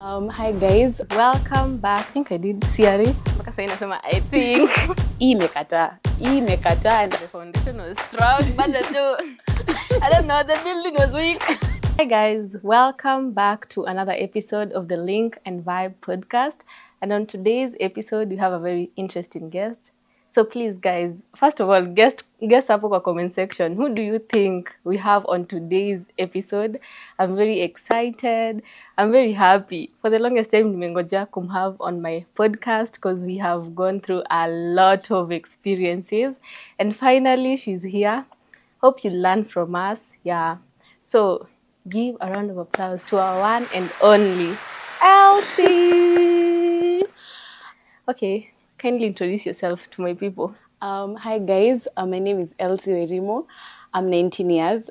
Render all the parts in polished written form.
Hi guys, welcome back. I think I did CRE. Mpaka sasa inasema I think. Hii imekataa and the foundation was strong but I don't know, the building was weak. Hi guys, welcome back to another episode of the Link and Vibe podcast. And on today's episode, we have a very interesting guest. So please guys, first of all, guess hapo kwa comment section. Who do you think we have on today's episode? I'm very excited. I'm very happy. For the longest time, nimengoja kumhave on my podcast because we have gone through a lot of experiences. And finally, she's here. Hope you learn from us. Yeah. So give a round of applause to our one and only Elsie. Okay, kindly introduce yourself to my people. Hi guys, my name is Elsie Werimo. I'm 19 years.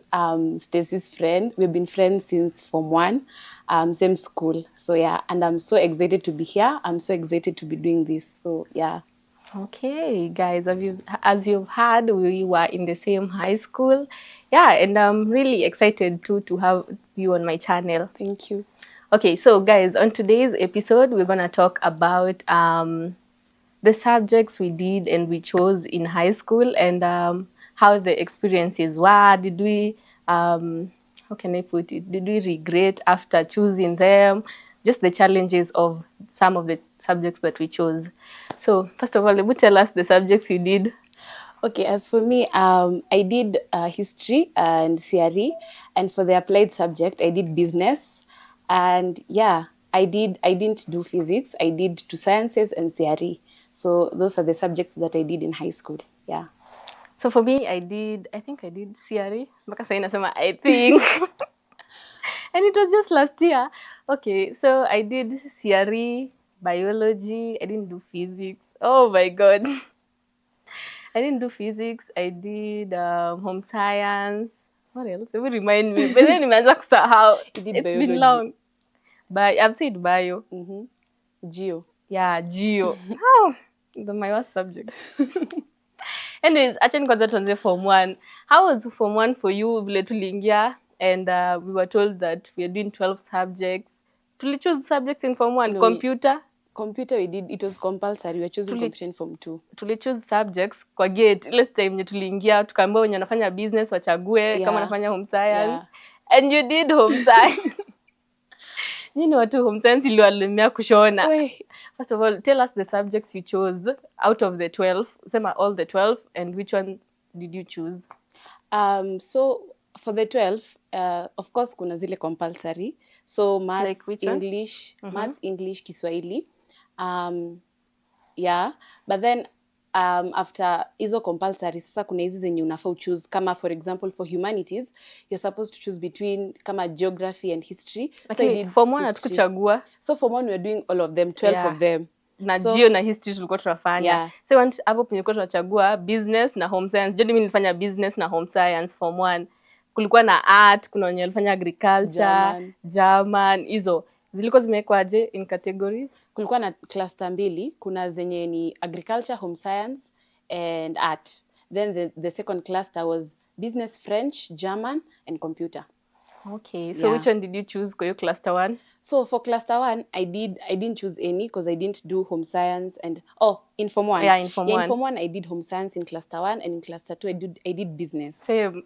Stacy's friend. We've been friends since Form 1, same school. So yeah, and I'm so excited to be here. I'm so excited to be doing this. So yeah. Okay, guys, as you've heard, we were in the same high school. Yeah, and I'm really excited too to have you on my channel. Thank you. Okay, so guys, on today's episode, we're going to talk about the subjects we did and we chose in high school and how the experiences were. Did we, how can I put it? Did we regret after choosing them? Just the challenges of some of the subjects that we chose. So first of all, let me tell us the subjects you did. Okay, as for me, I did history and CRE, and for the applied subject, I did business, and yeah, I didn't do physics. I did two sciences and CRE. So those are the subjects that I did in high school. Yeah. So for me, I think I did CRE. Mpaka sasa inasema I think. And it was just last year. Okay, so I did CRE, biology. I didn't do physics. Oh my God. I didn't do physics. I did home science. What else? It will remind me. But then nimeanza kusahau. You did It's biology. been long. But I've said bio. Geo. Yeah, geo. Oh, my worst subject. Anyways, acha kwanza tuanze form 1. How was form 1 for you? Vile tuliingia and we were told that we are doing 12 subjects. Choose subjects in form 1. No, Computer we did, it was compulsory. We were choosing computer in form 2. Choose subjects kwa gate. Ile time nye tuliingia tukaambiwa wenye wanafanya business wachague kama wanafanya home science. And you did home science. Nyinyi watu home science iliwalemea kushona. First of all, tell us the subjects you chose out of the 12. Sema all the 12 and which one did you choose? So for the 12, of course kuna zile compulsory. So maths, like which English, maths, English, Kiswahili. Yeah, but then after hizo compulsory sasa kuna hizi zenye unafaa choose, kama for example for humanities you're supposed to choose between kama geography and history. So I did form 1 hatukuchagua. So form 1 we were doing all of them, 12 of them. Na geo na history tulikuwa tunafanya. So hapo tulikuwa tunachagua business na home science. Jadi mimi nilifanya business na home science form 1. Kulikuwa na art, kuna wenye walifanya agriculture, German, hizo. Zilikuwa zimewekwaje in categories? Kulikuwa na cluster 2, kuna zenye ni agriculture, home science and art. Then the second cluster was business, French, German and computer. Okay, so which one did you choose for your cluster 1? So for cluster 1, I didn't choose any because I didn't do home science and in form 1. Yeah, in form 1. In form 1 I did home science in cluster 1 and in cluster 2 I did business. Same.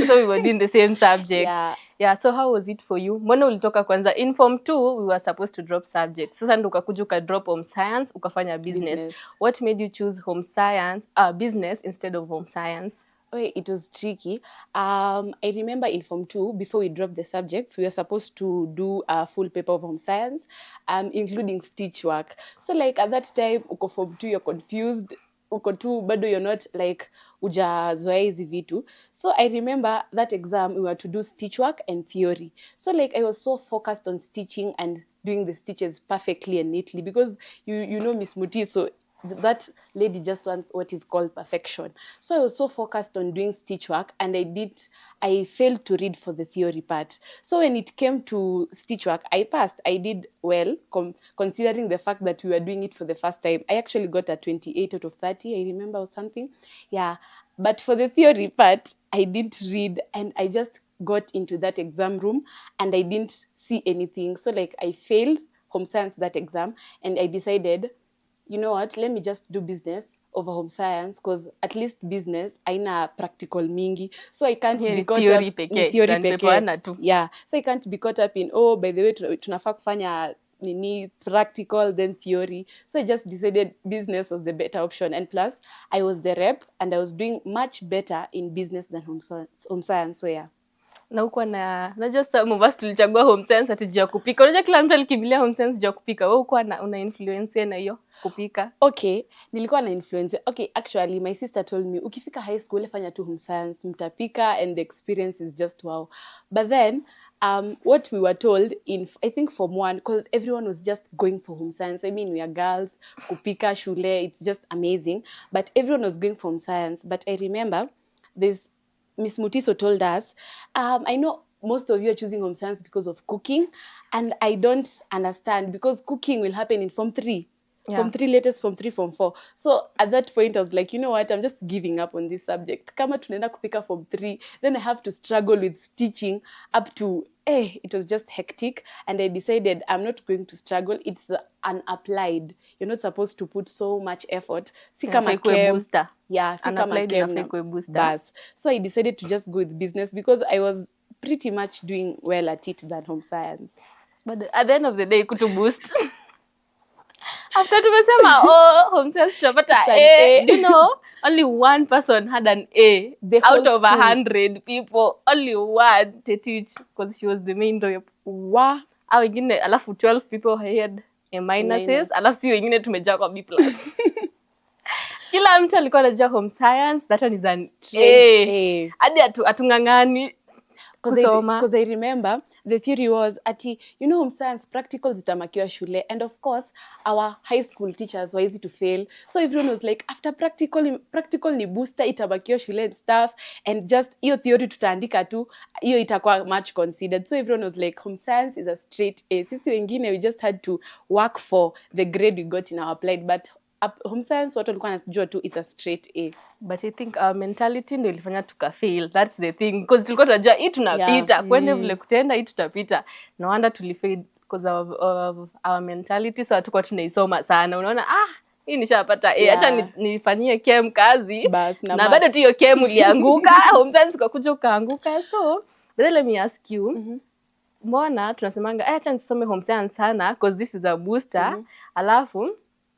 So we were doing the same subject. Yeah, so how was it for you? Mbona ulitoka kwanza in form 2 we were supposed to drop subjects. Sasa ndo ukakuja drop home science ukafanya business. What made you choose home science, business instead of home science? It was tricky. I remember in form 2, before we dropped the subjects, we were supposed to do a full paper of home science, including stitch work. So like at that time, uko form 2, you're confused. Uko tu, bado you're not like ujazoea hizi vitu. So I remember that exam, we were to do stitch work and theory. So like I was so focused on stitching and doing the stitches perfectly and neatly because you know Miss Muti, so that lady just wants what is called perfection. So I was so focused on doing stitch work and I failed to read for the theory part. So when it came to stitch work, I passed. I did well, considering the fact that we were doing it for the first time. I actually got a 28 out of 30, I remember, or something. Yeah, but for the theory part, I didn't read and I just got into that exam room and I didn't see anything. So like I failed home science that exam, and I decided, you know what, let me just do business over home science, because at least business haina practical mingi, so I can't Hiyo be ni caught theory up pekee, ni theory than pekee. paper 1 tu. Yeah, so I can't be caught up in, oh, by the way tunafaa kufanya nini practical then theory. So I just decided business was the better option, and plus I was the rep and I was doing much better in business than home science. So yeah. Na uko na unajua some of us tulichagua home science ati juu ya kupika. Unajua kila mtu alikimbilia home science juu ya kupika. Wewe uko una influence na hiyo kupika? Okay, nilikuwa na influence. Okay, actually my sister told me ukifika high school fanya tu home science, mtapika, and the experience is just wow. But then what we were told in, I think form 1, because everyone was just going for home science. I mean, we are girls, kupika, shule, it's just amazing. But everyone was going for home science. But I remember this Miss Mutiso told us, I know most of you are choosing home science because of cooking, and I don't understand, because cooking will happen in form 3. Yeah. Form 3 latest, form 3, form 4. So at that point, I was like, you know what, I'm just giving up on this subject. Kama tunaenda kupika form 3, then I have to struggle with teaching up to, it was just hectic. And I decided I'm not going to struggle. It's unapplied. You're not supposed to put so much effort. Si kama chem. Booster. Yeah, si kama chem na bus. So I decided to just go with business because I was pretty much doing well at it than home science. But at the end of the day, kutu boost. After tumesema home science tutapata A, you know, only one person had an A out of 100 people. Only one to teach, because she was the main rep. Wow. Au wengine alafu 12 people had A minuses, alafu si wengine tumejaa kwa B+. Kila mtu alikuwa anajua home science, that one is an A. Hadi atungangani. Because I remember the theory was ati, you know, home science practical zitamakiwa shule, and of course our high school teachers were easy to fail, so everyone was like, after practical ni booster itamakiwa shule and stuff, and just hiyo theory tutaandika tu, hiyo itakuwa much considered. So everyone was like, home science is a straight A. Sisi wengine we just had to work for the grade we got in our applied, but home science watu walikuwa wanajua tu it's a straight A. But I think our mentality ndio ilifanya tukafail. That's the thing, because tulikuwa tunajua hii tunapita, yeah. Kwende vile kutenda hii tutapita. No wonder tulifail because of our mentality. So hatukuwa tunaisoma sana. Unaona hii nishapata A, acha nifanyie chem kazi. Na bado tu hiyo chem ulianguka, home science ukakuja ukaanguka. So but let me ask you, mbona tunasemanga acha nisome home science sana because this is a booster. Alafu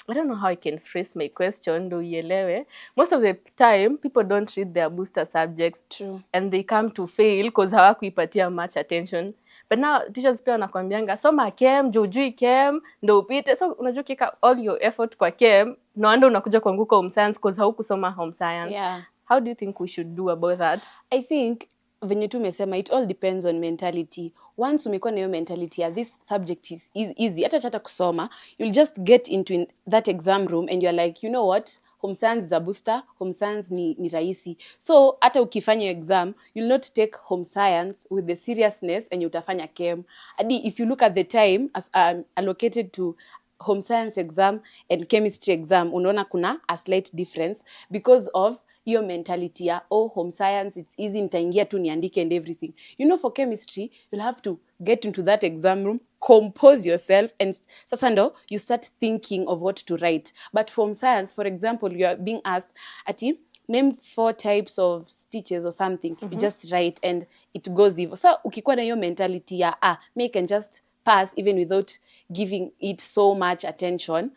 I don't know how I can phrase my question, do uelewe. Most of the time, people don't read their booster subjects. True. And they come to fail because hawakuipatia much attention. But now, teachers pia wanakuambianga, soma chem, jujui chem, ndo upite. So, unajua kika all your effort kwa chem, no wonder unakuja kuanguka home science because haukusoma home science. Yeah. How do you think we should do about that? I think venye tu umesema, it all depends on mentality. Once umekuwa na hiyo mentality ya this subject is easy, hata kusoma, you'll just get into that exam room and you're like, you know what, home science is a booster, home science ni rahisi. So hata ukifanya exam, you'll not take home science with the seriousness and utafanya chem. Adi if you look at the time as allocated to home science exam and chemistry exam, unaona kuna a slight difference because of your mentality ya home science it's easy, nitaingia tu niandike and everything. You know, for chemistry you'll have to get into that exam room, compose yourself, and sasa ndo you start thinking of what to write. But for home science, for example, you are being asked ati name 4 types of stitches or something. You just write and it goes evil. So ukikuwa na hiyo mentality ya me can just pass even without giving it so much attention,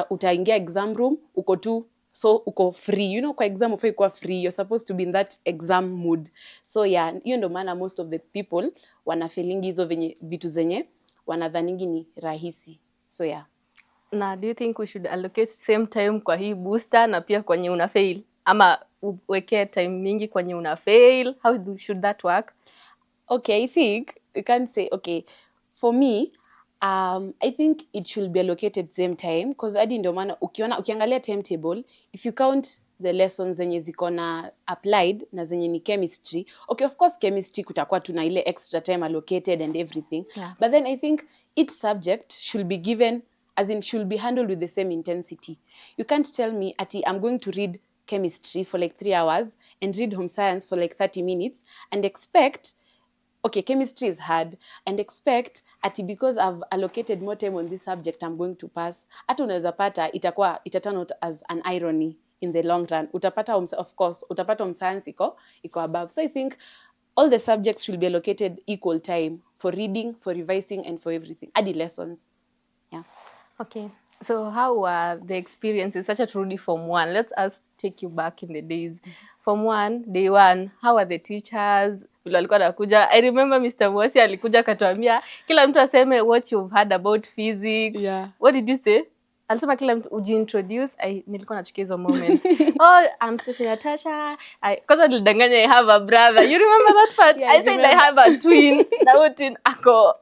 utaingia exam room uko tu, so uko free. You know, kwa exam ufai kuwa free, you're supposed to be in that exam mood. So yeah, hiyo ndo maana most of the people wanafailingi hizo vitu zenye wanadhaningi ni rahisi. So yeah. Na do you think we should allocate same time kwa hii booster na pia kwenye una fail, ama uweke time mingi kwenye una fail? How should that work? Okay, I think you can't say, okay, for me I think it should be allocated same time, because hadi ndio maana ukiangalia timetable, if you count the lessons zenye ziko na applied na zenye ni chemistry, okay, of course chemistry kutakuwa tuna ile extra time allocated and everything, yeah. But then I think each subject should be given, as in should be handled with the same intensity. You can't tell me ati I'm going to read chemistry for like 3 hours and read home science for like 30 minutes and expect okay, chemistry is hard and expect ati because I've allocated more time on this subject I'm going to pass. Hata unaweza pata ita turn out as an irony in the long run. Utapata of course utapata science iko above. So I think all the subjects should be allocated equal time for reading, for revising, and for everything. Adi lessons. Yeah. Okay. So how were the experiences? Such a truly Form 1. Let's us take you back in the days. Form 1, day 1, how were the teachers? Vile walikuwa nakuja. I remember Mr. Mwasi alikuja akatuambia kila mtu aseme what you've heard about physics. Yeah. What did you say? Alisema kila mtu ujiintroduce. Nilikuwa nachukia hizo moments. Oh, I'm Stacy Natasha. Kwanza nilidanganya I have a brother. You remember that part? Yeah, I said I have a twin. Na huyo twin ako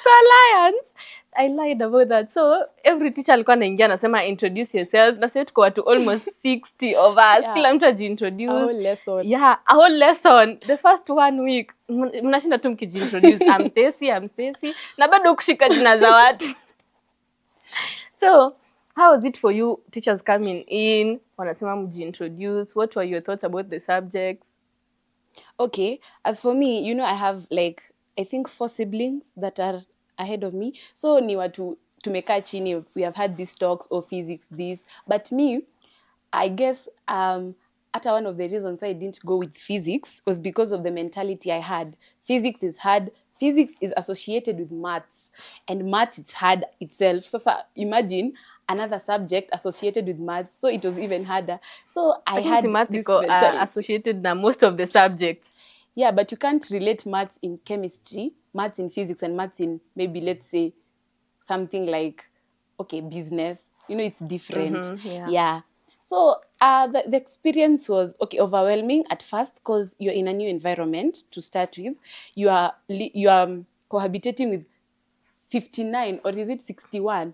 alliance. I lied about that. So every teacher alikuwa anaingia anasema introduce yourself. Na sasa tuko watu almost 60 of us. Yeah. Kila mtu ajiintroduce. A whole lesson. Yeah, a whole lesson. The first 1 week mnashinda tu mkijiintroduce. I'm Stacy. Na bado kushika jina za watu. So, how was it for you, teachers coming in? Wanasema mjiintroduce. What were your thoughts about the subjects? Okay, as for me, you know, I have like, I think 4 siblings that are ahead of me. So ni watu tumekaa chini, we have had these talks or physics this. But me, I guess hata one of the reasons why I didn't go with physics was because of the mentality I had. Physics is hard. Physics is associated with maths, and maths is hard itself. So imagine another subject associated with maths, so it was even harder. So I had this mentality. Associated na most of the subjects. Yeah, but you can't relate maths in chemistry, maths in physics, and maths in maybe, let's say, something like, okay, business. You know, it's different. Yeah. So the experience was, okay, overwhelming at first because you're in a new environment to start with. You are cohabitating with 59 or is it 61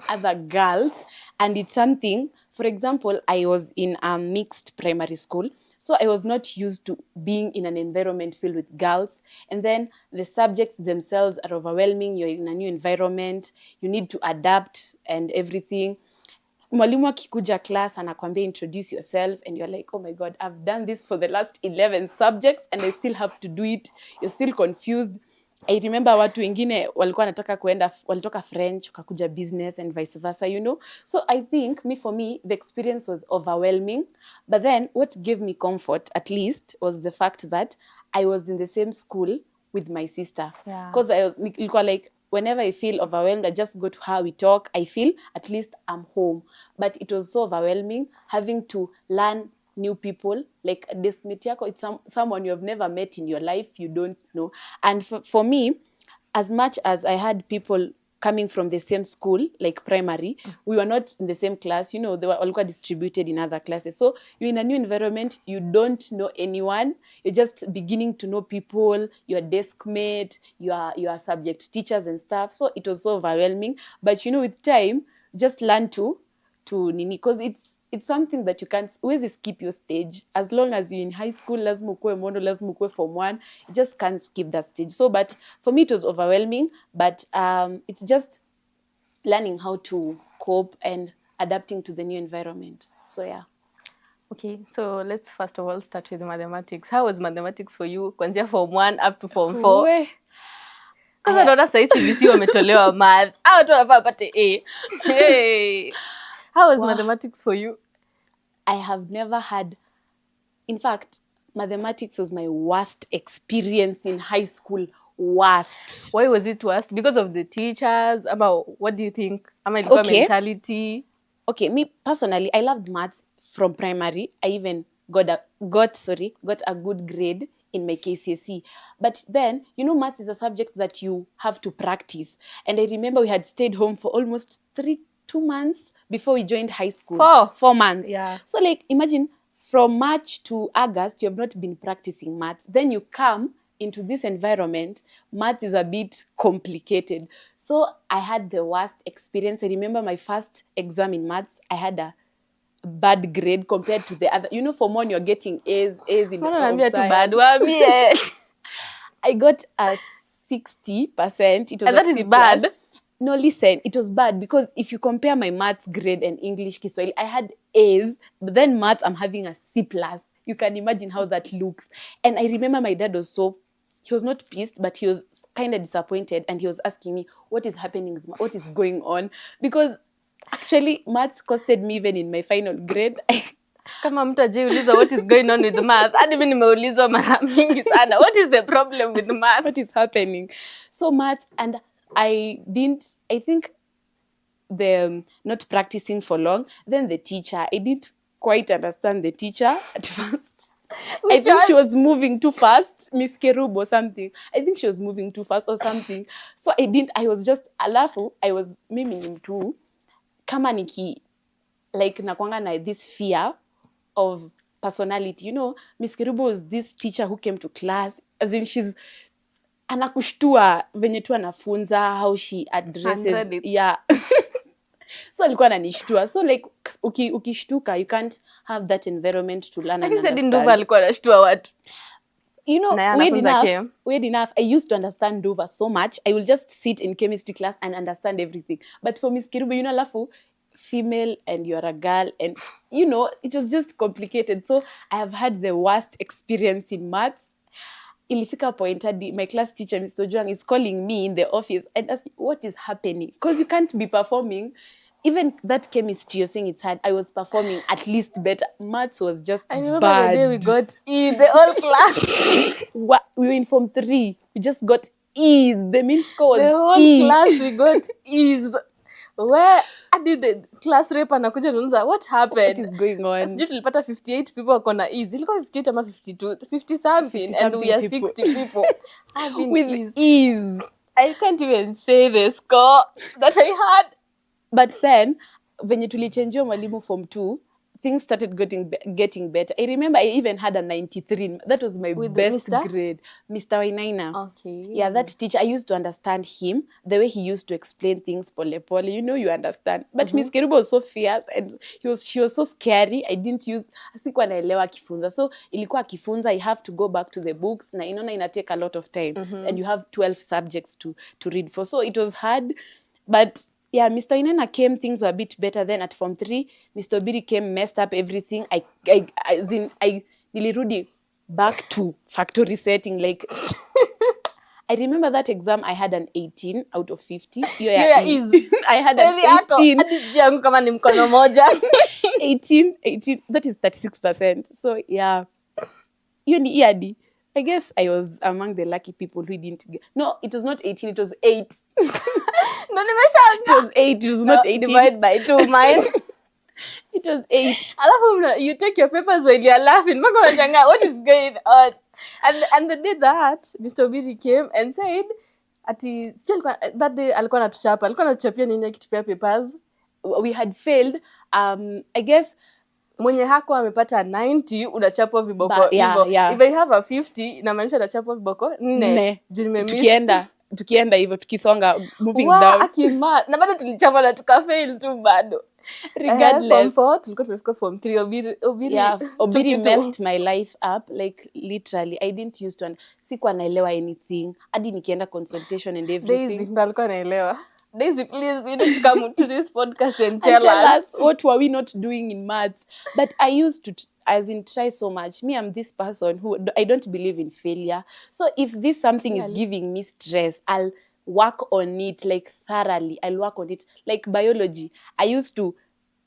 other girls, and it's something. For example, I was in a mixed primary school, so I was not used to being in an environment filled with girls, and then the subjects themselves are overwhelming. You're in a new environment, you need to adapt and everything. Mwalimu akikuja class anakwambia introduce yourself, and you're like, oh my god, I've done this for the last 11 subjects and I still have to do it. You're still confused. I remember watu wengine walikuwa nataka kuenda, walitoka French wakakuja business and vice versa, you know. So I think for me the experience was overwhelming, but then what gave me comfort at least was the fact that I was in the same school with my sister. Because I was like, whenever I feel overwhelmed, I just go to her, we talk, I feel at least I'm home. But it was so overwhelming having to learn new people, like deskmate yako, it's someone you have never met in your life, you don't know. And for me, as much as I had people coming from the same school, like primary, we were not in the same class, you know, they were all distributed in other classes. So you're in a new environment, you don't know anyone, you're just beginning to know people, your deskmate, your subject teachers and stuff. So it was so overwhelming. But you know, with time, just learn to nini, because it's something that you can't always skip your stage. As long as you're in high school, lazima ukue mono, lazima ukue Form 1, you just can't skip that stage. So, but for me, it was overwhelming, but it's just learning how to cope and adapting to the new environment. So, yeah. Okay, so let's first of all start with mathematics. How was mathematics for you? Kwanzia Form 1 up to Form 4? Because I naona sasa CBC wametolewa math. Hao watu wanafaa wapate A. Hey. How was mathematics for you? I have never had, in fact, mathematics was my worst experience in high school. Worst. Why was it worst? Because of the teachers? About what do you think? Ilikuwa mentality? Okay, me personally, I loved maths from primary. I even got a good grade in my KCSE. But then, you know, maths is a subject that you have to practice. And I remember we had stayed home for almost 2 months before we joined high school. 4 months. Yeah. So like, imagine from March to August, you have not been practicing maths. Then you come into this environment, maths is a bit complicated. So I had the worst experience. I remember my first exam in maths, I had a bad grade compared to the other. You know, for one, you're getting A's in the I got a 60%. It was and that is bad. No, listen, it was bad because if you compare my maths grade and English Kiswahili, I had A's, but then maths, I'm having a C+. you can imagine how that looks. And I remember my dad was he was not pissed, but he was kind of disappointed, and he was asking me, what is happening, what is going on? Because actually maths costed me even in my final grade. Kama mtu ajiuliza what is going on with math, hadi mimi nimeulizwa mara mingi sana, what is the problem with math? What is happening? So maths, and I think not practicing for long. Then the teacher, I didn't quite understand the teacher at first. I think she was moving too fast, Miss Kerub or something. I think she was moving too fast or something. So I was just, alafu, I was miming too. Kama niki, like nakwanga na this fear of personality. You know, Miss Kerubo was this teacher who came to class, as in she's anakushtua venye tu anafunza, how she addresses. Yeah. So alikuwa ananishtua. So like ukishtuka, you can't have that environment to learn and understand. Nduva alikuwa anashtua watu. You know, weird enough, I used to understand Nduva so much. I will just sit in chemistry class and understand everything. But for Miss Kirubu, you know, alafu, female and you're a girl, and you know, it was just complicated. So I have had the worst experience in maths. Ilifika point, my class teacher, Mr. Juang, is calling me in the office and asking, what is happening? Because you can't be performing. Even that chemistry, you're saying it's hard, I was performing at least better. Maths was just bad. I remember the day we got E's, the whole class. We were in Form 3. We just got E's. The mean score was the whole E. class, we got E's. Where did the class rep anakuja nunuza, what happened? What is going on? Sijui tulipata 58 people wako na E's. Ilikuwa 58 ama 52, 50 something, and we are 60 people having with E's. I can't even say the score that I had. But then, venye tulichangewa mwalimu Form 2, things started getting better. I remember I even had a 93. That was my best grade. Mr. Wainaina. Okay. Yeah, that teacher, I used to understand him, the way he used to explain things pole. You know, you understand. But Miss Kerubo was so fierce, and she was so scary. I didn't use, asikuwa naelewa kifunza. So, ilikuwa kifunza, I have to go back to the books. Na inona ina take a lot of time. And you have 12 subjects to read for. So, it was hard. But yeah, Mr. Inena came, things were a bit better. Then at Form 3, Mr. Obiri came, messed up everything. I nilirudi back to factory setting. Like, I remember that exam, I had an 18 out of 50. Yeah, is. I had an 18. Jangu kama ni mkono moja. 18, that is 36%. So, yeah. Yoni iadi. I guess I was among the lucky people who didn't get... No, it was not 18, it was 8. No, it was 8, it was not 18. Divide by 2, mine. It was 8. Alafu, you take your papers when you're laughing. What is going on? And the day that Mr. Obiri came and said, that day alikuwa anatuchapia nini akitupia papers. We had failed. I guess... Mwenye hako amepata 90 unachapwa viboko hivyo. Yeah. If I have a 50 inamaanisha nachapwa viboko 4. Tukienda hivyo tukisonga moving down. Akima na bado tulichapwa na tukafail tu bado. Regardless. Form 4 tulikuwa tumefika Form 3. Obiri messed my life up, like literally. I didn't used to sikuwa naelewa anything. Hadi nikienda consultation and everything. Daisy ndo alikuwa naelewa. Daisy, please, you need to come to this podcast and tell us what were we not doing in maths. But I used to, try so much. Me, I'm this person who, I don't believe in failure. So if this something is giving me stress, I'll work on it, like thoroughly. I'll work on it. Like biology, I used to,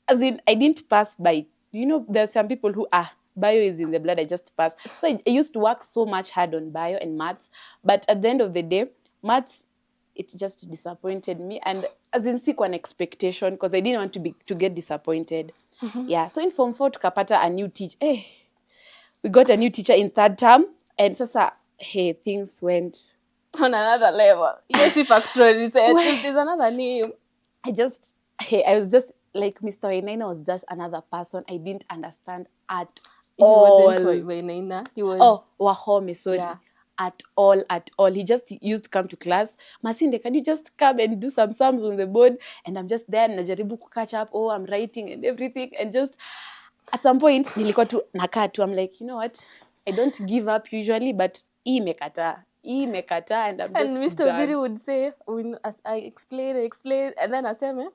I didn't pass by, you know, there are some people who, bio is in the blood, I just pass. So I used to work so much hard on bio and maths. But at the end of the day, maths, it just disappointed me, and sikuwa an expectation because I didn't want to get disappointed. Yeah, so in Form 4 tukapata a new teacher. We got a new teacher in 3rd term, and sasa things went on another level. Yes, factory research. There's another name. I was just like Mr. Wainaina was just another person I didn't understand at all. He wasn't Wainaina. He was Wahome, sorry. Yeah. At all. He just used to come to class. Masinde, can you just come and do some sums on the board? And I'm just there, najaribu to catch up. I'm writing and everything. And just, at some point, nilikuwa tu nakaa tu. I'm like, you know what? I don't give up usually, but imekata, and I'm just and Mr. Obiri would say, as I explain, and then aseme,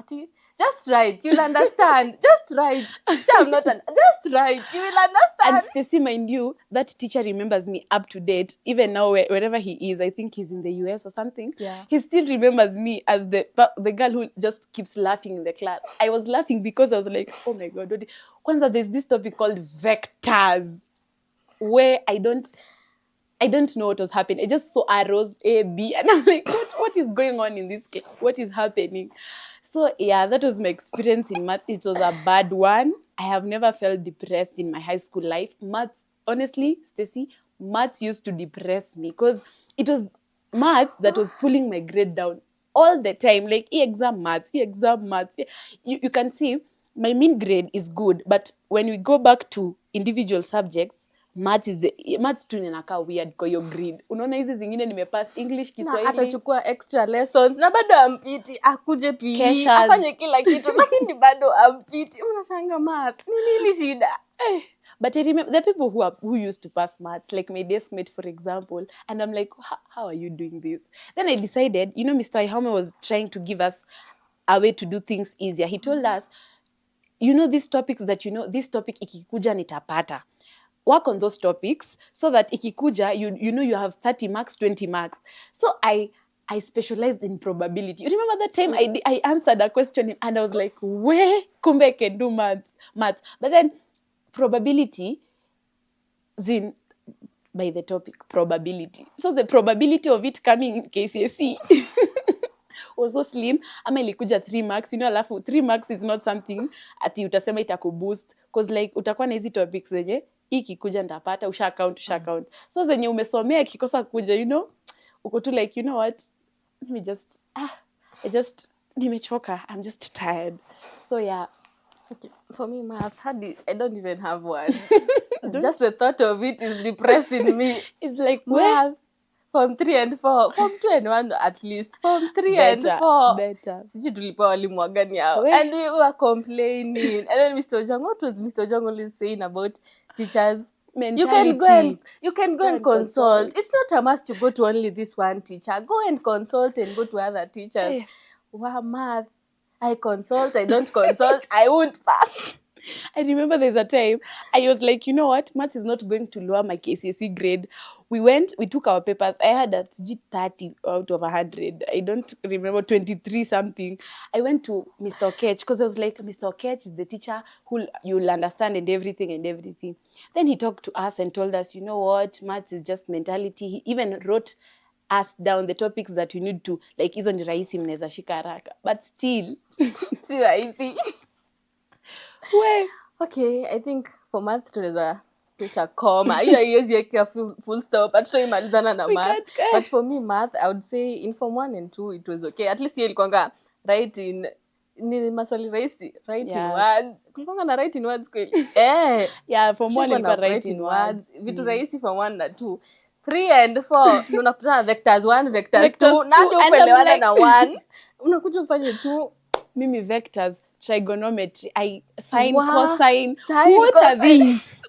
ati, just write, you'll understand. Just write. Teacher, I'm not just write, you will understand. And Stacy, mind you, that teacher remembers me up to date. Even now, wherever he is, I think he's in the US or something. Yeah. He still remembers me as the girl who just keeps laughing in the class. I was laughing because I was like, oh my God. Kwanza, there's this topic called vectors, where I don't know what was happening. I just saw arrows, A, B, and I'm like, what is going on in this class? What is happening? So yeah, that was my experience in maths. It was a bad one. I have never felt depressed in my high school life. Maths, honestly, Stacy, maths used to depress me because it was maths that was pulling my grade down all the time. Like, exam maths. You can see my mean grade is good, but when we go back to individual subjects, maths tu ninakaa weird kwa hiyo grid. Unaona hizi zingine nimepass English, Kiswahili. Na atachukua extra lessons na bado ampiti, akuje PE, afanye kila kitu lakini bado ampiti. Unashanga math. Nini shida? But I remember the people who used to pass maths, like my desk mate, for example, and I'm like, how are you doing this? Then I decided, Mr. Ihaume was trying to give us a way to do things easier. He told us, these topics that this topic ikikuja nitapata. Work on those topics so that ikikuja, you have 30 marks, 20 marks. So I specialized in probability. You remember that time I answered a question and I was like, where kumbe I can do maths. But then probability by the topic, probability. So the probability of it coming in KCSE was so slim. Ama ilikuja 3 marks, alafu 3 marks is not something ati utasema itakuboost. Because like utakuwa na hizi topics zenye ikikuja ndapata, usha count. So zenye umesomea kikosa kuja, uko tu like, you know what, let me just, nimechoka, I'm just tired. So yeah. Okay. For me, math, I don't even have words. Just the thought of it is depressing me. It's like, math, Form 3 and 4. Form 2 and 1 at least. Form 3 and 4. Better. Sijui tulipewa walimu wagani hao. And we were complaining. And then Mr. Ojang, what was Mr. Ojang always saying about teachers? Mentality. You can go and consult. It's not a must to go to only this one teacher. Go and consult and go to other teachers. Wow, math. I consult, I don't consult, I won't pass. I remember there's a time I was like, you know what, maths is not going to lower my KCSE grade. We took our papers. I had a 30 out of 100. I don't remember, 23 something. I went to Mr. Okech because I was like, Mr. Okech is the teacher who you'll understand and everything. Then he talked to us and told us, you know what, maths is just mentality. He even wrote us down the topics that you need to, like, hizo ni rahisi mnaweza shika haraka. But still, si rahisi. Okay, I think for math tunaweza tuta comma. Hiyo haiwezi yeka full stop. Hatuimalizana na math. But for me, math, I would say in Form 1 and 2, it was okay. At least hiyo ilikuwanga right in ni maswali rahisi, right in words. Kulikuwanga na right in words kweli. Yeah, Form 1 ilikuwa right in words. Vitu rahisi Form 1 na 2. 3 and 4 ndio unakutana vectors 1, vectors 2, na ndio upelewana na 1. Unakuja ufanye 2. Mimi vectors, trigonometry, I sine, cosine.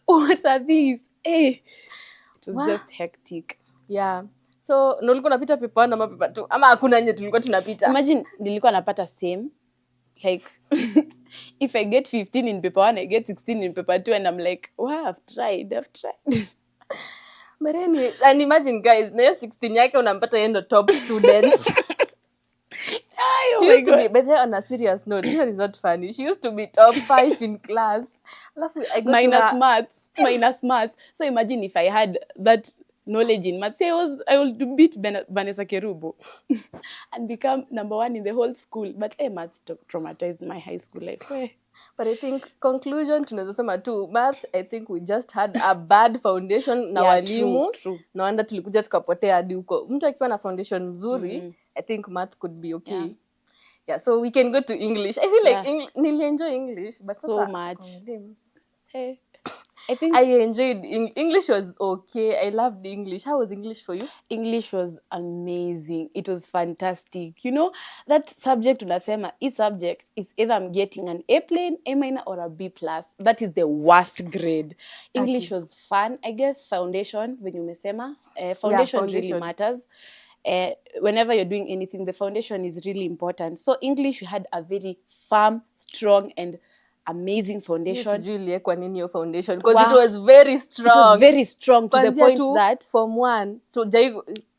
What are these? It was just hectic. Yeah. So, nilikuwa napita paper 1 ama paper 2 ama hakuna nje tulikuwa tunapita. Imagine nilikuwa napata same. Like if I get 15 in paper 1, I get 16 in paper 2 and I'm like, wow, I've tried. Mareni, and imagine guys, na 16 yake unampata yeye ndo top student. She used to be, but then on a serious note, this is not funny. She used to be top 5 in class. I got minus maths. So imagine if I had that knowledge in maths, I would beat Vanessa Kerubo and become number 1 in the whole school. But maths traumatized my high school life. But I think conclusion tunaweza sema tu math, I think we just had a bad foundation na walimu. True. Na wanda tulikuja tukapotea hadi huko. Mtu akiwa na foundation mzuri, I think math could be okay. Yeah, so we can go to English. I feel like nili enjoy English, but so much. I think I enjoyed English. Was okay. I loved English. How was English for you? English was amazing. It was fantastic. That subject unasema, each subject, it's either I'm getting an A plane, A minor, or a B plus. That is the worst grade. English was fun. I guess foundation, when you mesema, foundation really matters. whenever you're doing anything, the foundation is really important. So English, we had a very firm, strong, and amazing foundation. Sijui iliekwa nini hiyo foundation because Wow. it was very It strong. was very strong to the Kuanzia point tu that form 1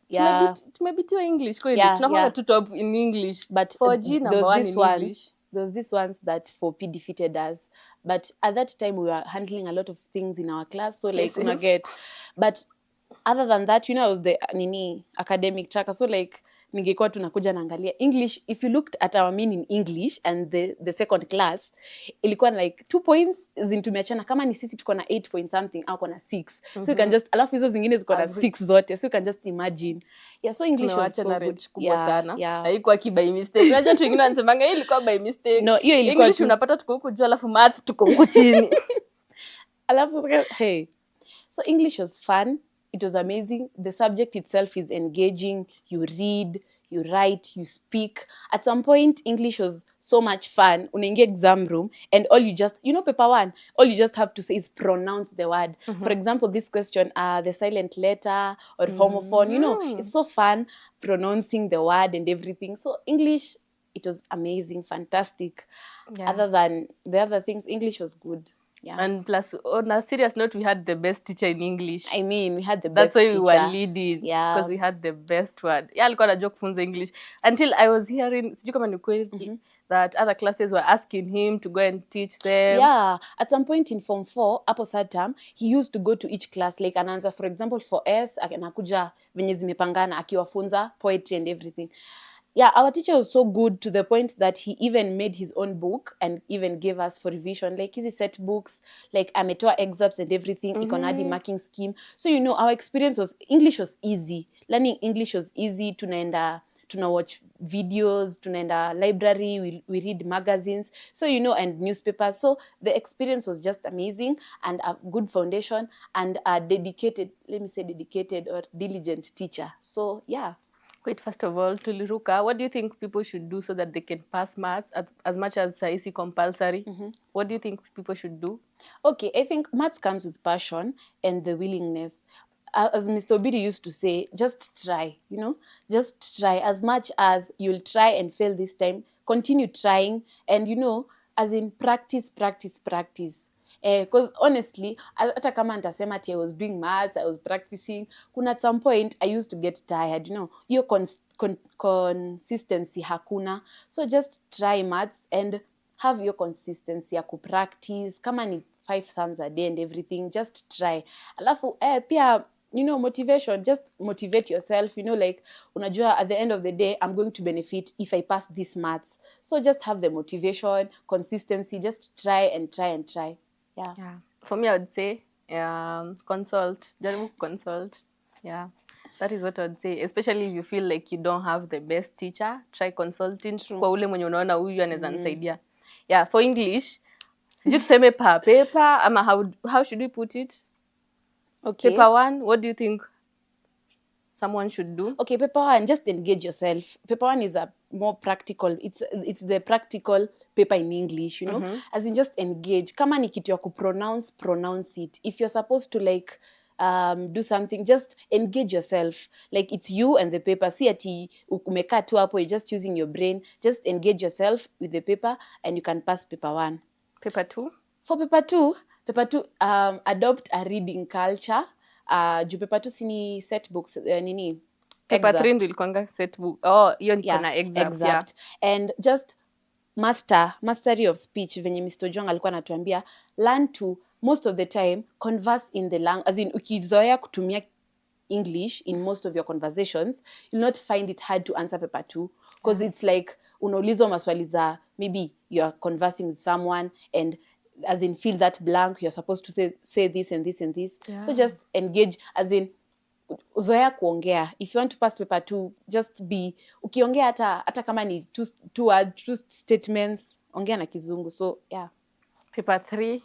Yeah. tumebitiwa English kweli. Yeah, Tunakuwa yeah. tu top in English. but 4G number there was 1 this in ones, English. there was these ones that 4P defeated us. But at that time, we were handling a lot of things in our class. So like, Yes. get. But other than that, I was the academic tracker. So like, ningekuwa tunakuja naangalia English. If you looked at our mean in English and the second class, ilikuwa like 2 points zintumeachana. Kama ni sisi tuko na 8 point something, au kona 6. So you can just, alafu hizo zingine ziko na 6 zote. So you can just imagine. Yeah, so English was so good. Kubwa sana. Yeah. Haikuwa by mistake. Unajua tu wengine wanasemanga hii ilikuwa by mistake. No, hiyo ilikuwa English unapata tuko huku juu alafu math tuko huku chini. Alafu hey. So English was fun. It was amazing. The subject itself is engaging. You read, you write, you speak. At some point, English was so much fun. Unaingia exam room and all you just, paper 1, all you just have to say is pronounce the word. For example, this question, the silent letter or homophone, it's so fun pronouncing the word and everything. So English, it was amazing, fantastic. Yeah. Other than the other things, English was good. Yeah. And plus, on a serious note, we had the best teacher in English. I mean, we had the best teacher. That's why we were leading. Yeah. Because we had the best word. Yeah, alikuwa anajua kufunza English. Until I was hearing, sijui kama ni kweli, that other classes were asking him to go and teach them. Yeah. At some point in Form 4, upper third term, he used to go to each class. Like anaanza, for example, for S, anakuja venye zimepangana, akiwafunza poetry and everything. Yeah, our teacher was so good to the point that he even made his own book and even gave us for revision. Like easy set books, like ametoa excerpts and everything, ikonadi marking scheme. So, our experience was, English was easy. Learning English was easy. Tuna watch videos, tunaenda library, we read magazines. So, and newspapers. So the experience was just amazing and a good foundation and a dedicated or diligent teacher. So, yeah. Wait, first of all, Tuliruka, what do you think people should do so that they can pass maths as much as saisi compulsory? What do you think people should do? Okay, I think maths comes with passion and the willingness. As Mr. Obidi used to say, just try, just try. As much as you'll try and fail this time, continue trying and, as in practice. Because honestly, hata kama nitasema ati I was doing maths, I was practicing, kuna at some point I used to get tired, hiyo consistency hakuna. So just try maths and have your consistency ya kupractice. Kama ni 5 sums a day and everything, just try. Alafu pia, motivation, just motivate yourself, like, unajua at the end of the day, I'm going to benefit if I pass this maths. So just have the motivation, consistency, just try and try and try. Yeah. For me, I would say consult. Jaribu consult. Yeah. That is what I would say. Especially if you feel like you don't have the best teacher, try consulting. Kwa ule mwenye unaona huyu anaweza nisaidia. Yeah, for English, sijui tuseme per paper ama how should we put it? Okay. Paper 1, what do you think someone should do? Okay, paper 1, just engage yourself. Paper 1 is a more practical. It's the practical paper in English, as in just engage. Kama ni kitu ya pronounce it. If you're supposed to like do something, just engage yourself. Like it's you and the paper. See ati umekaa tu hapo, you're just using your brain. Just engage yourself with the paper and you can pass paper 1. Paper 2? For paper 2, adopt a reading culture. Juu paper 2 sini set books, nini? Paper 3 ndio ilikuanga set book. Oh, hiyo niko na excerpt. Yeah. And just mastery of speech, venye Mr. Jong alikuwa anatuambia, learn to most of the time converse in the language, as in ukizoea kutumia English in most of your conversations, you'll not find it hard to answer paper 2 because it's like unaulizwa maswali za, maybe you're conversing with someone and as in fill that blank, you're supposed to say this and this and this. Yeah. So just engage, as in zoea kuongea. If you want to pass paper 2, just be, ukiongea hata kama ni two statements, ongea na kizungu. So yeah. Paper 3?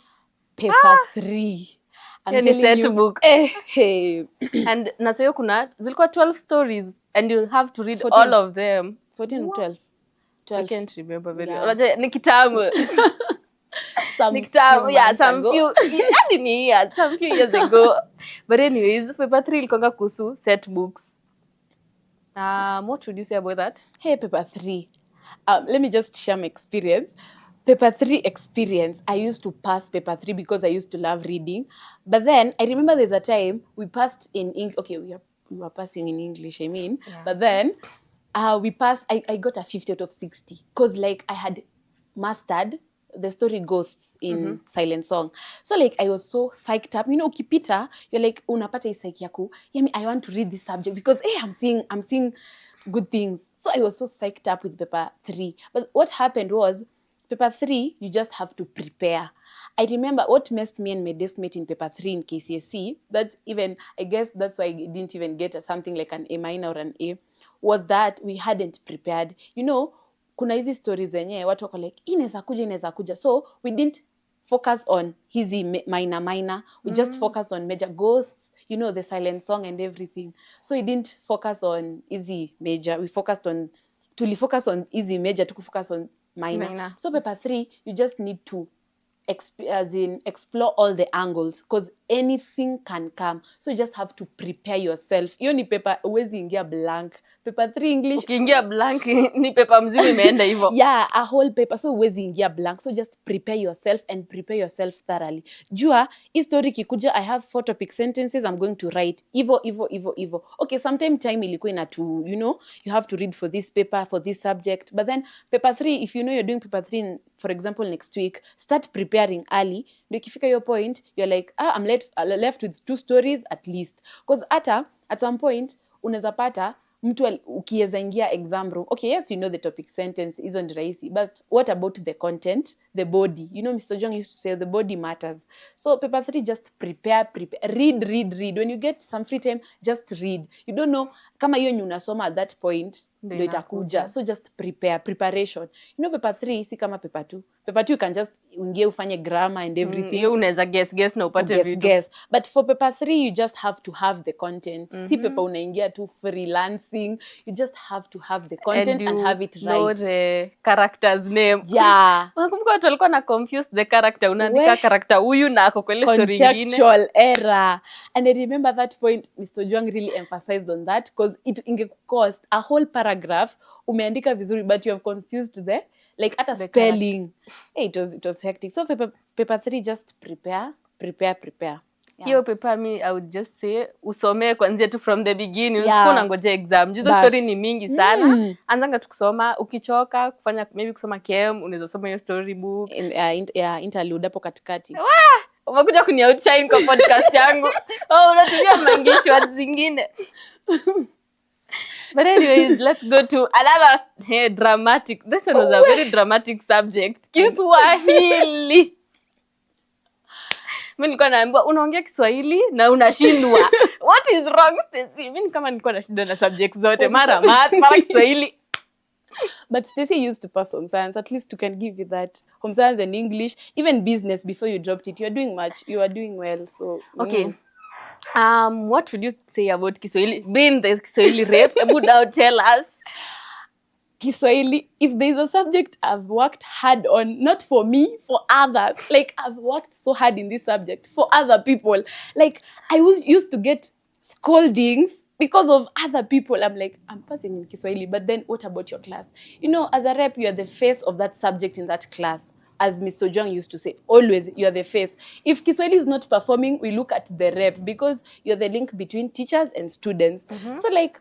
Paper 3. I'm telling set you. Book. Hey. And nasayo kuna zilikuwa 12 stories and you'll have to read 14. All of them. 14 or 12. I can't remember very well. Ni kitamu. Some few years ago. But anyways, paper 3 ilikuanga kuhusu set books. What would you say about that? Hey, paper 3. Let me just share my experience. Paper 3 experience. I used to pass paper 3 because I used to love reading. But then I remember there's a time we passed in English. Okay, we were passing in English, I mean. Yeah. But then we passed, I got a 50 out of 60. Because like I had mastered the story Ghosts in Silent Song. So like I was so psyched up. You know, ukipita, you're like, unapata psyche yaku. Yeah, I want to read this subject because hey, I'm seeing good things. So I was so psyched up with paper 3. But what happened was, paper 3, you just have to prepare. I remember what messed me and my deskmate in paper 3 in KCSE, that's even, I guess that's why I didn't even get something like an A minor or an A, was that we hadn't prepared. You know, kuna hizi stories zenye, watu wako like, inaweza kuja. So we didn't focus on hizi minor. We just focused on major. Ghosts, you know, the Silent Song and everything. So we didn't focus on easy major. We focused on, focus on easy major, to focus on minor. So paper 3, you just need to explore all the angles because anything can come. So you just have to prepare yourself. Hiyo ni paper, huwezi ingia blank. Paper 3 English. Ukiingia blank ni paper mzima imeenda hivyo. Yeah, a whole paper. So huwezi ingia blank. So just prepare yourself and prepare yourself thoroughly. Jua, hii story kikuja, I have 4 topic sentences I'm going to write. Ivo. Okay, sometime time ilikuwa ina to, you know, you have to read for this paper, for this subject. But then paper 3, if you know you're doing paper 3, for example, next week, start preparing early. Ndio ikifika your point, you're like, I'm left with 2 stories at least. Because at some point, unaweza pata, mtu ukiweza ingia exam room. Okay, yes, you know the topic sentence, hizo ni rahisi. But what about the content, the body? You know, Mr. Jong used to say the body matters. So paper 3, just prepare. Read. When you get some free time, just read. You don't know, kama hiyo ni unasoma at that point, ndio itakuja. So just preparation. You know, paper 3, si kama paper 2. Paper 2, you can just uingie ufanye grammar and everything. Hiyo unaweza guess na upate vitu. Guess. But for paper 3, you just have to have the content. Si paper unaingia tu freelancing. You just have to have the content and have it right. Know the character's name. Yeah. Unakumbuka watu walikuwa na confuse the character. Unaandika character huyu na ako kwa ile story nyingine. Contextual error. And I remember that point, Mr. Juang really emphasized on that because it ingecost a whole paragraph. Umeandika vizuri, but you have confused like at a spelling. Hey, it was hectic. So paper 3, just prepare. Yeah. Hiyo paper, I would just say usomee kwanzia tu from the beginning. Usiku unangoja exam. Hizo story ni mingi sana. Anzanga tu kusoma, ukichoka kufanya maybe kusoma KM, unaweza soma hiyo story book. Interlude hapo katikati. Umekuja kuni-outshine kwa podcast yangu. Unatumia mangish words zingine. But anyways, let's go to another dramatic. This one was a very dramatic subject. Kiswahili. Mimi nilikuwa naambiwa unaongea Kiswahili na unashindwa. What is wrong, Stacy? Mimi kama nilikuwa nashindwa na subjects zote, mara math, mara Kiswahili. But Stacy used to pass home science. At least you can give you that. Home science and English, even business before you dropped it. You are doing well. So okay. What would you say about Kiswahili? Being the Kiswahili rep, would now tell us. Kiswahili, if there's a subject I've worked hard on, not for me, for others. Like, I've worked so hard in this subject for other people. Like, I used to get scoldings because of other people. I'm like, I'm passing in Kiswahili, but then what about your class? You know, as a rep, you are the face of that subject in that class. As Mr. Juang used to say, always, you are the face. If Kiswahili is not performing, we look at the rep because you're the link between teachers and students. So, like,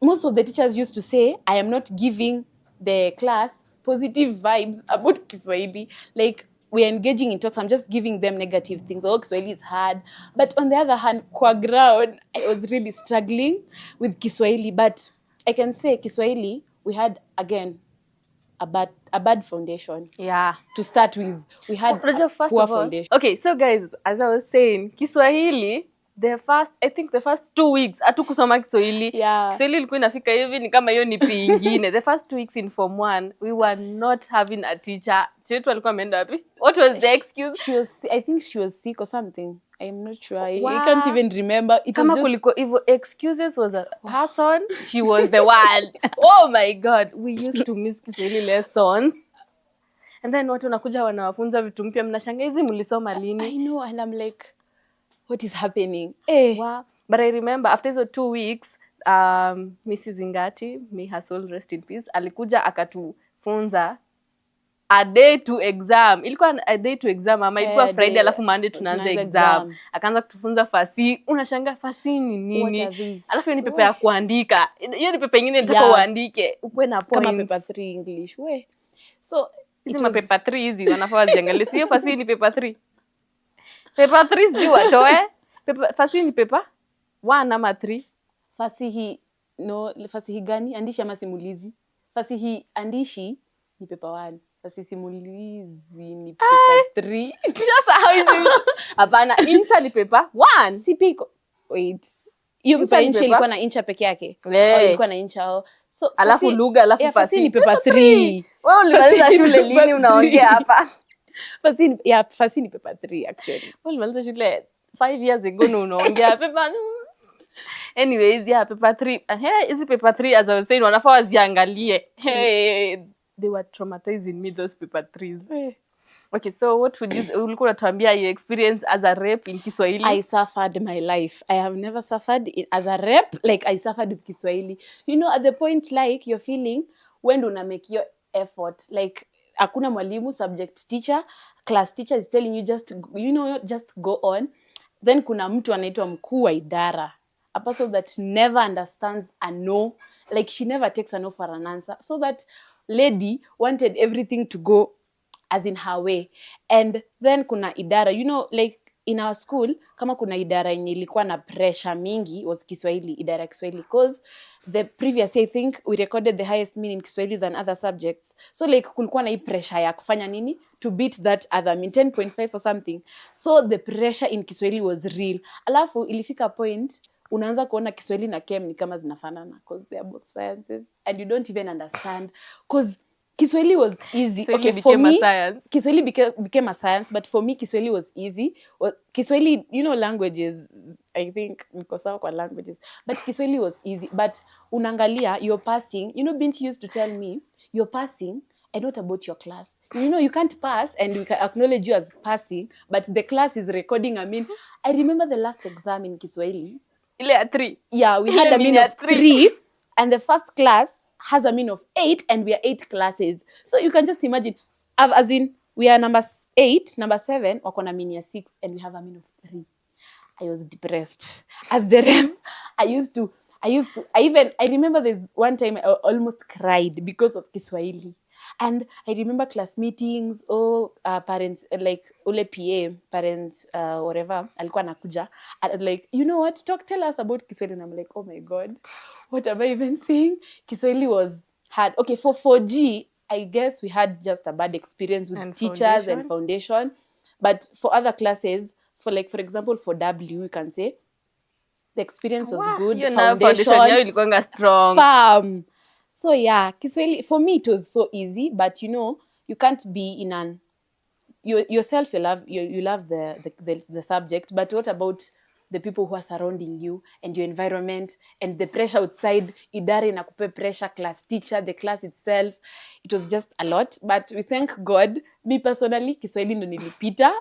most of the teachers used to say, I am not giving the class positive vibes about Kiswahili. Like, we're engaging in talks, I'm just giving them negative things. Oh, Kiswahili is hard. But on the other hand, kwa ground, I was really struggling with Kiswahili. But I can say Kiswahili, we had, again, a bad foundation. Yeah. To start with, we had a poor foundation. Okay, so guys, as I was saying, Kiswahili, the first 2 weeks hatukusoma Kiswahili. Yeah. Kiswahili ilikuwa inafika hivi ni kama hiyo ni pingine. The first 2 weeks in Form 1, we were not having a teacher. Chetu alikuwa ameenda wapi? What was the excuse? I think she was sick or something. I'm not sure. I can't even remember. Kama kuliko hivyo excuses was a person, she was the one. Oh my God, we used to miss Kiswahili lessons. And then watu wanakuja wanawafunza vitu mpya, mnashangaa hizi mlisoma lini? I know, and I'm like, what is happening? Wow. But I remember after those 2 weeks, Mrs. Ingati, may her soul rest in peace, alikuja akatufunza a day to exam. Ilikuwa a day to exam ama ilikuwa Friday alafu Monday tunaanza exam. Akaanza kutufunza fasihi. Unashanga fasihi ni nini? Alafu hiyo ni pepa ya kuandika. Hiyo ni pepa nyingine nataka uandike. Ukuwe na points. Kama paper 3 English. We. So hizi paper 3 hizi wanafaa waziangalie. Hiyo fasihi ni paper 3. Paper 3 sijui watoe. Fasihi ni paper 1 ama 3. Fasihi gani? Andishi ama simulizi? Fasihi andishi ni paper 1. Fasihi simulizi ni paper 3. Sasa hizi. Hapana, insha ni paper 1. Si piko. Wait. Hiyo insha ilikuwa na insha peke yake. Ilikuwa na insha. So alafu lugha alafu fasihi ni paper 3. Wewe ulimaliza shule lini unaongea hapa? Fasihi ni paper 3 actually. Wewe ulimaliza shule 5 years ago na unaongea paper. Anyways, paper 3. Hizi paper 3 as I was saying wanafaa waziangalie. They were traumatizing me, those paper 3s. Okay, so what would you ulikuwa unatuambia your experience as a rep in Kiswahili? I suffered my life. I have never suffered as a rep like I suffered with Kiswahili. You know, at the point like you're feeling when una make your effort, like hakuna mwalimu, subject teacher, class teacher is telling you just go on. Then kuna mtu anaitwa mkuu wa idara, a person that never understands a no, like she never takes a no for an answer. So that lady wanted everything to go as in her way. And then kuna idara, like in our school, kama kuna idara yenye ilikuwa na pressure mingi was Kiswahili, idara ya Kiswahili. Because the previous year, I think we recorded the highest mean in Kiswahili than other subjects. So like kulikuwa na hii pressure ya kufanya nini? To beat that other mean, 10.5 or something. So the pressure in Kiswahili was real. Alafu ilifika point, unaanza kuona Kiswahili na Chem ni kama zinafanana. Because they are both sciences. And you don't even understand. Because Kiswahili was easy. Kiswahili became a science. Kiswahili became a science, but for me, Kiswahili was easy. Kiswahili, languages, I think, niko sawa kwa languages, but Kiswahili was easy. But unangalia, you're passing, Bint used to tell me, you're passing, and what about your class? You can't pass, and we can acknowledge you as passing, but the class is recording. I mean, I remember the last exam in Kiswahili. Ile ya 3. Yeah, we had a mean of 3, and the first class has a mean of 8, and we are 8 classes. So you can just imagine, as in, we are number 8, number 7, wako na mean ya 6, and we have a mean of 3. I was depressed. As the rep, I remember there's one time I almost cried because of Kiswahili. And I remember class meetings, parents, like ule PA, parents, whatever, alikuwa nakuja, like, you know what, tell us about Kiswahili. And I'm like, oh my God, what am I even saying? Kiswahili was hard. Okay, for 4G, I guess we had just a bad experience with and teachers and foundation. But for other classes, for example, for W, we can say, the experience was good. Foundation yao ilikuwa strong. Firm. So yeah, Kiswahili, for me it was so easy, but you can't be in an, yourself you love the subject, but what about the people who are surrounding you and your environment and the pressure outside, idara inakupe pressure, class teacher, the class itself. It was just a lot, but we thank God. Me personally, Kiswahili ndo nilipita.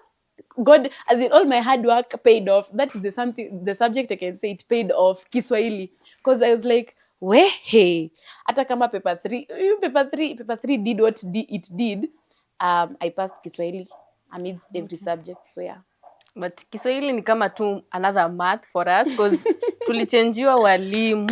God, as in all my hard work paid off. That is the subject I can say it paid off, Kiswahili. Because I was like, hey, hata kama paper 3 did what it did, I passed Kiswahili amidst every subject, so yeah. But Kiswahili ni kama tu another math for us because tulichangiwa walimu.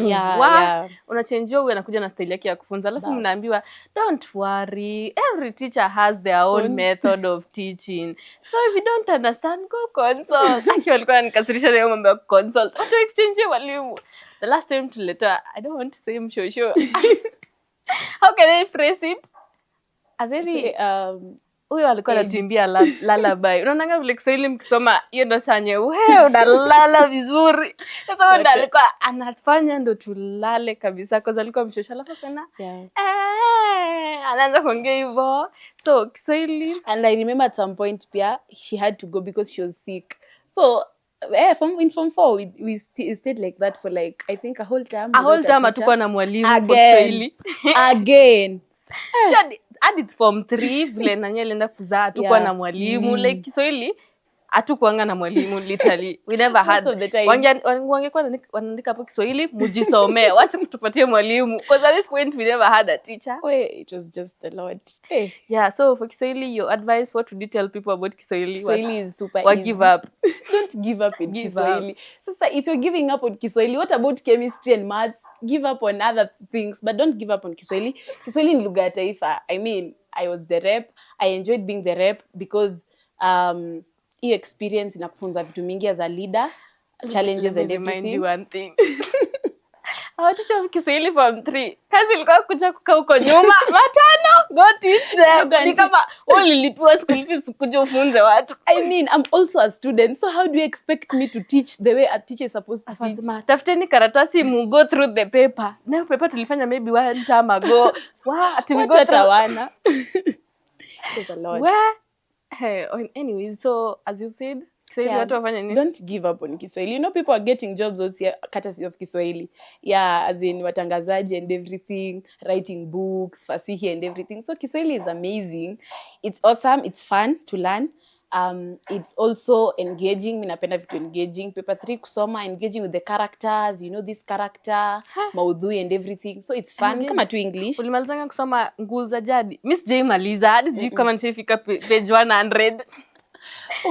Unachangiwa huyu anakuja na style yake ya kufunza. Alafu mnaambiwa don't worry, every teacher has their own method of teaching. So if you don't understand, go consult. Actually walikuwa nikasirisha na mambo ya consult. Auto exchange walimu. The last time tuleta, I don't want to say mshosho. How can I phrase it? A very huyo alikuwa anatuimbia lullaby. Unaona vile Kiswahili mkisoma hiyo ndo sanye wewe unalala vizuri. Sasa ndo alikuwa anafanya ndo tulale kabisa kwa alikuwa mshosha alafu kana anaanza kuongea hivyo. So Kiswahili, and I remember at some point pia she had to go because she was sick. So in Form 4 we stayed like that for like I think a whole term. Atakuwa na mwalimu for Kiswahili again. Hadi Form 3 vile nanye alienda kuzaa tukua na mwalimu like Kiswahili hatukuanga na mwalimu literally. We never had. Most of the time. Wangekuwa wanaandika hapo Kiswahili, mujisomee. Wacha kutupatie mwalimu. Because at this point we never had a teacher. It was just a lot. Hey. Yeah, so for Kiswahili, your advice, what would you tell people about Kiswahili? Kiswahili is super easy. Give up. Don't give up in Kiswahili. Sasa, if you're giving up on Kiswahili, what about chemistry and maths? Give up on other things, but don't give up on Kiswahili. Kiswahili ni lugha ya taifa. I mean, I was the rep. I enjoyed being the rep because hiyo experience inakufunza vitu mingi as a leader, challenges and everything. Remind you one thing. Our teacher of Kiswahili form 3. Kazi ilikuwa kuja kukaa huko nyuma. Matano, go teach them. Ni kama ulilipiwa school fees kuja ufunze watu. I mean, I'm also a student, so how do you expect me to teach the way a teacher is supposed to teach? Tafuteni karatasi mu go through the paper. Na paper tulifanya maybe 1 time ago. Watawana. There's a lot. Hey, anyways, so as you've said, Kiswahili watu wafanya nini? Don't give up on Kiswahili. You know, people are getting jobs also here, courtesy of Kiswahili. Yeah, as in watangazaji and everything, writing books, fasihi and everything. So Kiswahili is amazing. It's awesome. It's fun to learn. It's also engaging. Mimi napenda vitu engaging. Paper 3 kusoma, engaging with the characters. You know this character, maudhui and everything. So it's fun. Kama tu English. Ulimalizanga kusoma Nguu za Jadi? Miss J maliza. Hadi sijui kama nishafika page 100.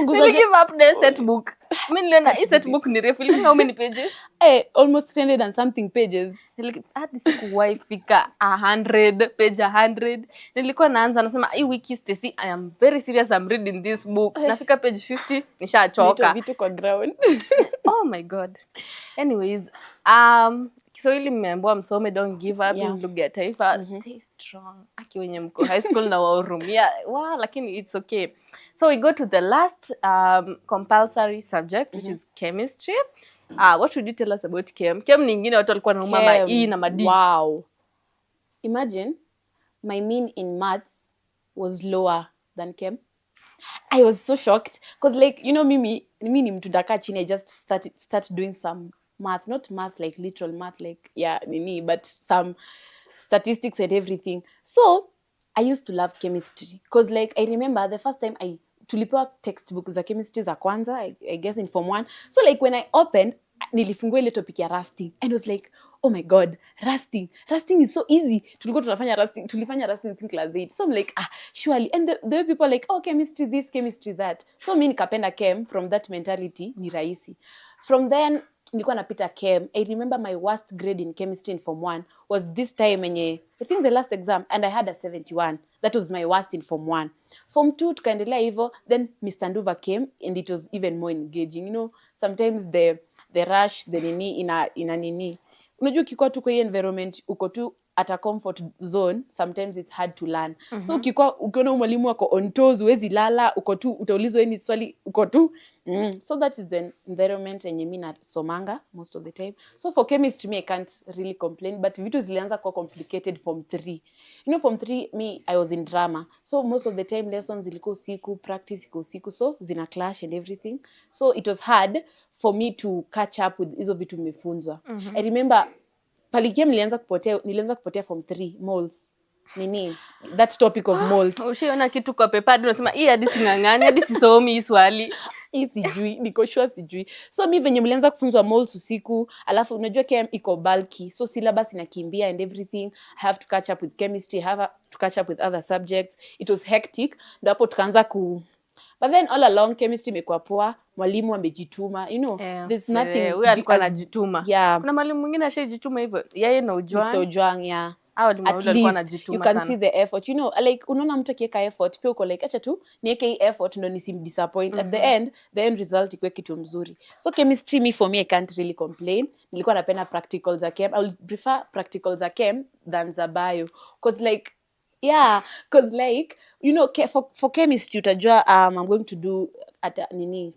Nili give up the set book. Mimi niliona hii set book ni refu. Ilikuwa how many pages? Almost 300 and something pages. Hadi sikuwahi fika 100, page 100. Nilikuwa naanza nasema hii wiki Stacy, I am very serious, I'm reading this book. Nafika page 50, nishachoka. Vitu kwa ground. Oh my God. Anyways, Kiswahili mmeambiwa msome, don't give up. In lugha ya taifa, stay strong. Aki wenye mko high school na wahurumia. Lakini it's okay. So we go to the last compulsory subject, which is chemistry. What should you tell us about chem? Chem ni ingine watu walikuwa nauma ma E na ma D. Wow. Imagine my mean in maths was lower than chem. I was so shocked because, like, you know, mimi ni mtu daka chini. I just start doing some math, not math like literal math, like but some statistics and everything. So I used to love chemistry because, like, I remember the first time tulipewa textbook za chemistry za kwanza, I guess in form 1. So, like, when I opened, nilifungua ile topic ya rusting and I was like, oh my God, rusting is so easy. Tulifanya rusting in class 8. So I'm like, surely. And the way people are like, oh, chemistry this, chemistry that. So mi nikapenda chem. From that mentality ni rahisi. From then nilikuwa napita chem. I remember my worst grade in chemistry in form 1 was this time I think the last exam, and I had a 71. That was my worst in form 1. Form 2 tukaendelea hivyo, then Mr. Nduva came and it was even more engaging. You know, sometimes the rush, the nini ina nini. Unajua ukikuwa tu kwa hii environment, uko tu at a comfort zone, sometimes it's hard to learn. So ukiona mwalimu wako on toes, huwezi lala, uko tu utaulizwa any swali, uko tu. So that is the environment yenye mimi nasomanga most of the time. So for chemistry, me I can't really complain, but vitu zilianza kuwa complicated form 3. You know, form 3 me I was in drama. So most of the time lessons zilikuwa usiku, practice iko usiku, so zina clash and everything. So it was hard for me to catch up with hizo vitu nimefunzwa. I remember palikia nilianza kupotea form 3 moles. That topic of moles. Ushiona kitu kwa paper unasema hii hadi singangani, hadi sisomi hii swali. Hii sijui, niko sure sijui. So mi venye mlianza kufunzwa moles usiku, alafu unajua chem iko bulky. So syllabus inakimbia and everything. I have to catch up with chemistry, I have to catch up with other subjects. It was hectic. Ndio hapo tukaanza But then all along chemistry imekuwa poa, mwalimu amejituma, you know, there's nothing. Wewe alikuwa anajituma. Yeah. Kuna mwalimu mwingine ashajituma hivyo. Yeye na Ujwang. Mr. Ujwang, yeah. At least you can see the effort. You know, like unaona mtu akiweka effort, pia uko like acha tu niweke hii effort ndo nisimdisappoint. At the end result ikuwe kitu mzuri. So chemistry for me I can't really complain. Nilikuwa napenda practicals za chem. I would prefer practicals za chem than za bio because like you know, for chemistry utajua I'm going to do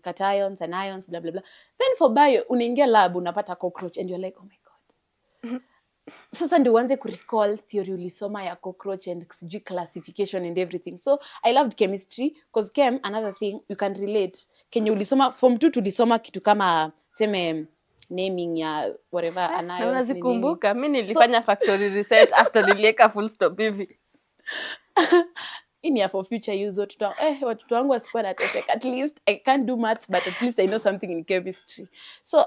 cations and ions blah blah blah. Then for bio unaingia lab unapata cockroach and you're like, oh my God. Sasa ndio uanze kurecall theory ulisoma ya cockroach and classification and everything. So I loved chemistry because chem, another thing you can relate. Kenye ulisoma form 2 tulisoma kitu kama seme naming ya whatever anions. Unazikumbuka? Mimi nilifanya factory research after niliweka full stop hivi. ni ya for future use. Watoto wangu wasikuwa nateseka. At least I can't do maths, but at least I know something in chemistry. So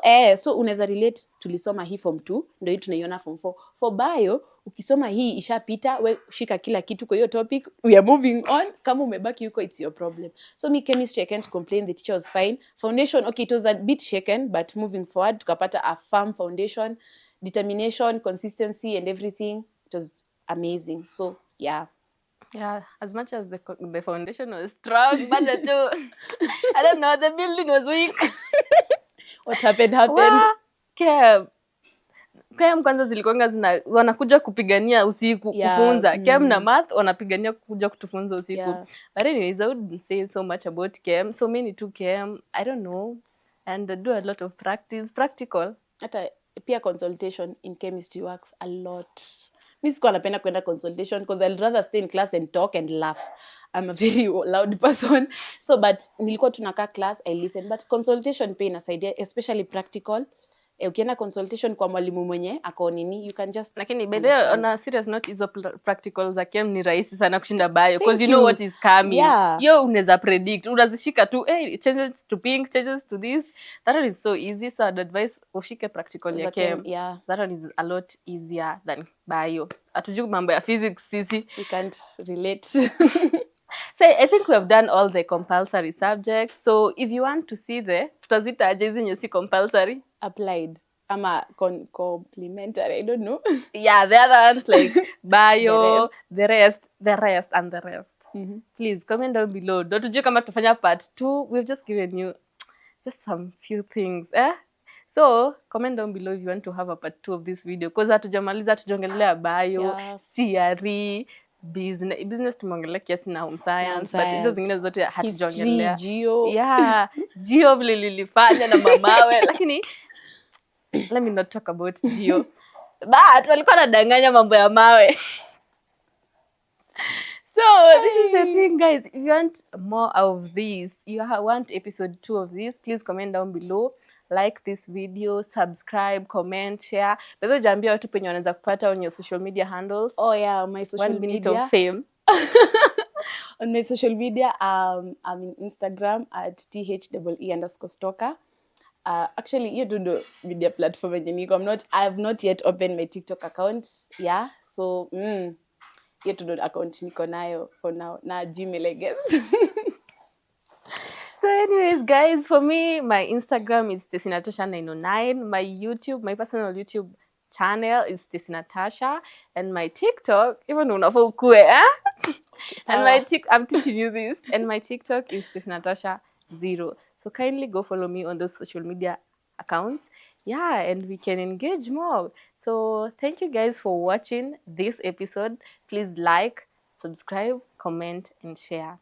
unaweza relate, tulisoma hii form 2, ndio hii tunaiona form 4. For bio, ukisoma hii ishapita, we shika kila kitu kwa hiyo topic, we are moving on. Kama umebaki yuko, it's your problem. So me chemistry, I can't complain, the teacher was fine. Foundation, okay, it was a bit shaken, but moving forward, tukapata a firm foundation, determination, consistency and everything. It was amazing. So yeah, as much as the foundation was strong, but I don't know, the building was weak. What happened? Kem kwanza zilikuanga wanakuja kupigania usiku kufunza. Kem na math wanapigania kuja kutufunza usiku. But anyways, I wouldn't say so much about Kem. So many to Kem, I don't know, and do a lot of practical. Hata pia consultation in chemistry works a lot. Mi sikuwa napenda kwenda consultation because I'd rather stay in class and talk and laugh. I'm a very loud person. So but nilikuwa tunakaa class, I listen. But consultation pia inasaidia, especially practical. Ukienda consultation kwa mwalimu mwenye ako nini, you can just. Lakini by the way, on a serious note, hizo practical za Chem ni rahisi sana kushinda bio because you know what is coming. Yo unaweza predict, unazishika tu, hey, changes to pink, changes to this. That one is so easy. So I'd advise ushike practical ya Chem. That one is a lot easier than bio. Hatujui mambo ya physics sisi. We can't relate. So I think we have done all the compulsory subjects. So if you want to see tutazita aje hizi nyesi compulsory, applied, ama complementary, I don't know. Yeah, the other ones like bio, the rest. Please comment down below. Don't tujue kama tufanya part 2. We've just given you just some few things, So comment down below if you want to have a part 2 of this video, because hatujamaliza, tujongelea bio, CRE, business tumeongelea kiasi na home science, but hizo zingine zote hatujongelea. Geo vile lilifanya na mamawe, lakini let me not talk about Geo. But walikuwa nadanganya mambo ya mawe. So this is the thing, guys. If you want more of this, you want episode 2 of this, please comment down below. Like this video, subscribe, comment, share. Bezo jambia watu penye wanaweza kupata on your social media handles. Oh yeah, my social media. 1 minute of fame. On my social media, I'm in Instagram at @THEE_stalker. Actually, you don't know media platform I have not yet opened my TikTok account. Yeah, so you to know account niko nayo for now. Na Gmail, I guess. So anyways, guys, for me, my Instagram is TestacyNatasha909. My personal YouTube channel is TestacyNatasha. And my TikTok, even unafaa ukue, And I'm teaching you this. And my TikTok is TestacyNatasha0. So kindly go follow me on those social media accounts. Yeah, and we can engage more. So thank you guys for watching this episode. Please like, subscribe, comment, and share.